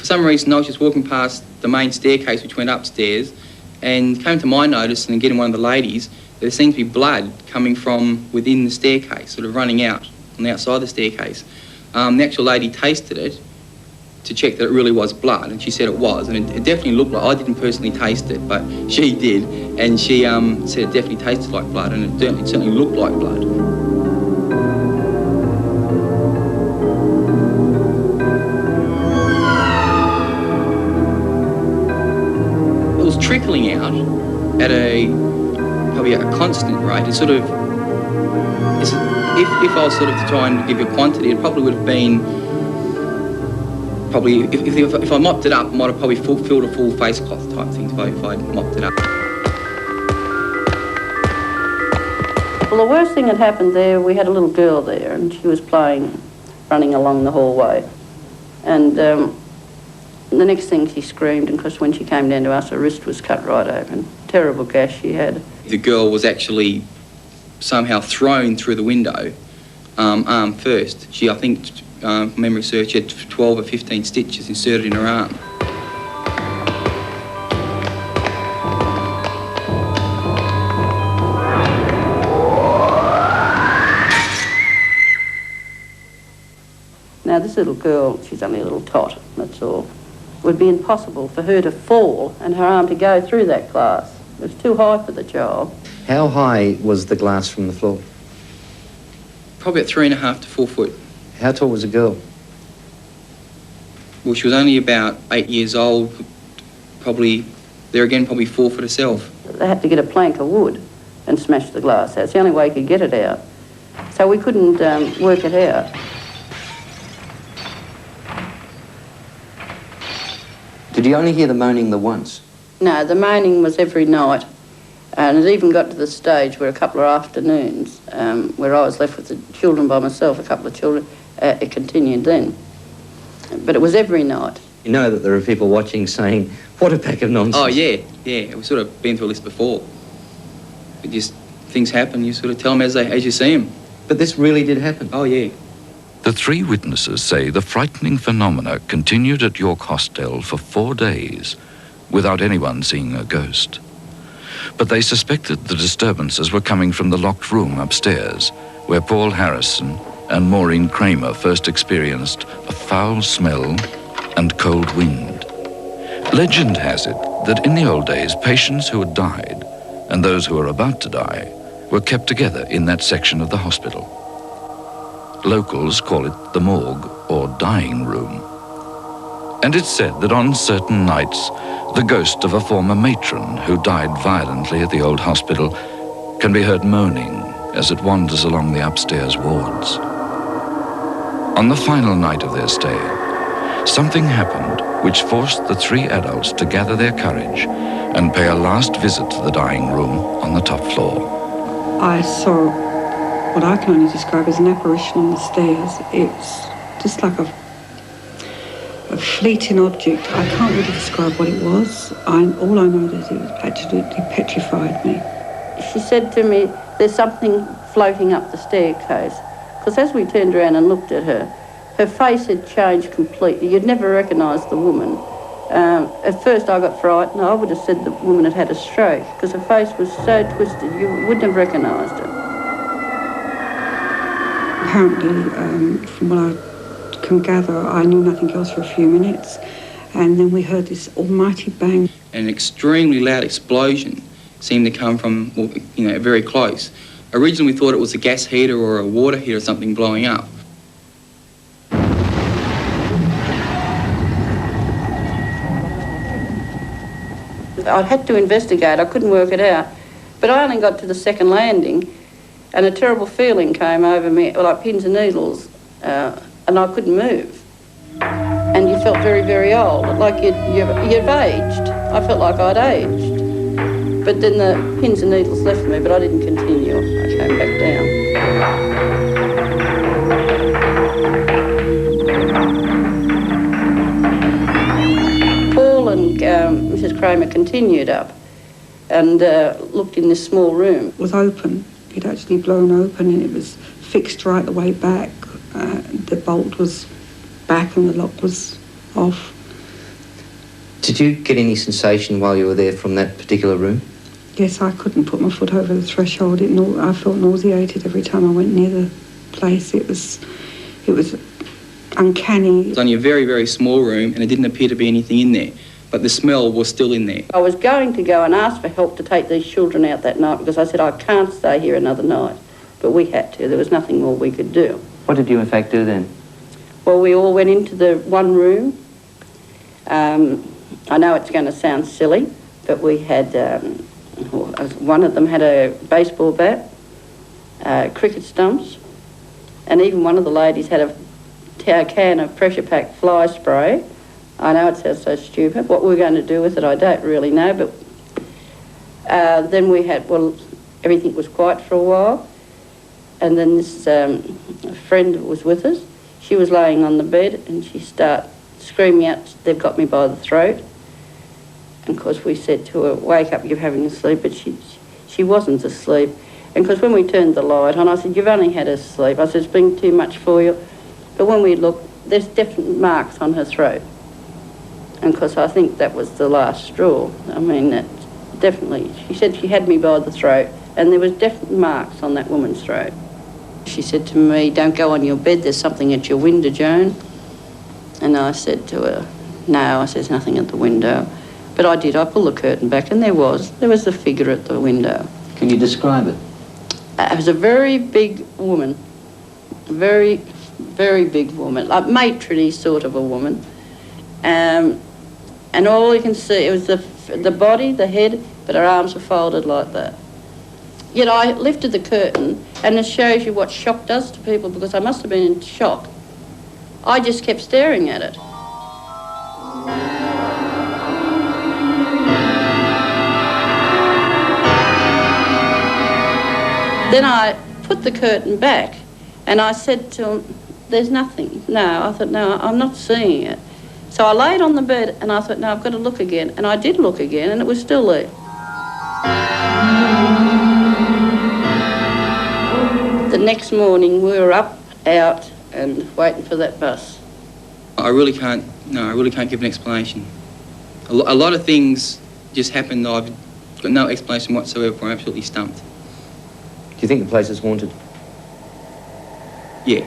some reason, I was just walking past the main staircase, which went upstairs, and came to my notice, and getting one of the ladies, there seemed to be blood coming from within the staircase, sort of running out on the outside of the staircase. The actual lady tasted it to check that it really was blood, and she said it was, and it definitely looked like, I didn't personally taste it, but she did, and she said it definitely tasted like blood, and it certainly looked like blood. It was trickling out at probably a constant rate. It sort of, if I was sort of to try and give you a quantity, it probably would have been, probably, if I mopped it up, I might have probably filled a full face cloth type thing if I mopped it up. Well, the worst thing that happened there, we had a little girl there, and she was playing, running along the hallway. And the next thing she screamed, and because when she came down to us, her wrist was cut right open. Terrible gash she had. The girl was actually somehow thrown through the window, arm first. She, I think, memory search, had 12 or 15 stitches inserted in her arm. Now, this little girl, she's only a little tot, that's all. It would be impossible for her to fall and her arm to go through that glass. It was too high for the child. How high was the glass from the floor? Probably at 3.5 to 4 foot. How tall was the girl? Well, she was only about 8 years old, probably 4 foot herself. They had to get a plank of wood and smash the glass out. It's the only way you could get it out. So we couldn't work it out. Did you only hear the moaning the once? No, the moaning was every night. And it even got to the stage where a couple of afternoons, where I was left with the children by myself, a couple of children, it continued then. But it was every night. You know that there are people watching saying, what a pack of nonsense. Oh, yeah. We've sort of been through this before. But just things happen, you sort of tell them as you see them. But this really did happen? Oh, yeah. The 3 witnesses say the frightening phenomena continued at York Hostel for 4 days without anyone seeing a ghost. But they suspected the disturbances were coming from the locked room upstairs, where Paul Harrison and Maureen Kramer first experienced a foul smell and cold wind. Legend has it that in the old days, patients who had died and those who were about to die were kept together in that section of the hospital. Locals call it the morgue or dying room. And it's said that on certain nights, the ghost of a former matron who died violently at the old hospital can be heard moaning as it wanders along the upstairs wards. On the final night of their stay, something happened which forced the 3 adults to gather their courage and pay a last visit to the dying room on the top floor. I saw what I can only describe as an apparition on the stairs. It's just like a fleeting object. I can't really describe what it was. All I know is it absolutely petrified me. She said to me, there's something floating up the staircase. Because as we turned around and looked at her, her face had changed completely. You'd never recognise the woman. At first I got frightened. I would have said the woman had had a stroke because her face was so twisted you wouldn't have recognised her. Apparently, from what I can gather, I knew nothing else for a few minutes, and then we heard this almighty bang. An extremely loud explosion seemed to come from, very close. Originally we thought it was a gas heater or a water heater or something blowing up. I had to investigate, I couldn't work it out. But I only got to the second landing and a terrible feeling came over me, like pins and needles, and I couldn't move. And you felt very, very old, like you've aged. I felt like I'd aged. But then the pins and needles left me, but I didn't continue. I came back down. Mrs. Kramer continued up and looked in this small room. It was open. It had actually blown open and it was fixed right the way back. The bolt was back and the lock was off. Did you get any sensation while you were there from that particular room? Yes, I couldn't put my foot over the threshold. I felt nauseated every time I went near the place. It was uncanny. It was only a very, very small room and it didn't appear to be anything in there, but the smell was still in there. I was going to go and ask for help to take these children out that night because I said I can't stay here another night, but we had to. There was nothing more we could do. What did you in fact do then? Well, we all went into the one room. I know it's going to sound silly, but we had, one of them had a baseball bat, cricket stumps, and even one of the ladies had a can of pressure-packed fly spray. I know it sounds so stupid. What we're going to do with it, I don't really know, but then we had, well, everything was quiet for a while, and then this friend was with us. She was laying on the bed and she started screaming out, "They've got me by the throat." And of course we said to her, "Wake up, you're having a sleep," but she wasn't asleep. And because when we turned the light on, I said, "You've only had a sleep." I said, "It's been too much for you." But when we looked, there's definite marks on her throat. And of course I think that was the last straw. I mean, that definitely, she said she had me by the throat and there was definite marks on that woman's throat. She said to me, "Don't go on your bed, there's something at your window, Joan." And I said to her, "No," I said, "there's nothing at the window." But I did, I pulled the curtain back and there was a figure at the window. Can you describe it? It was a very big woman, very, very big woman, like matronly sort of a woman. And all you can see, it was the body, the head, but her arms were folded like that. Yet I lifted the curtain, and it shows you what shock does to people, because I must have been in shock. I just kept staring at it. Then I put the curtain back, and I said to him, "There's nothing." No, I thought, no, I'm not seeing it. So I laid on the bed, and I thought, no, I've got to look again. And I did look again, and it was still there. The next morning, we were up, out, and waiting for that bus. I really can't give an explanation. A lot of things just happened. I've got no explanation whatsoever. I'm absolutely stumped. Do you think the place is haunted? Yeah.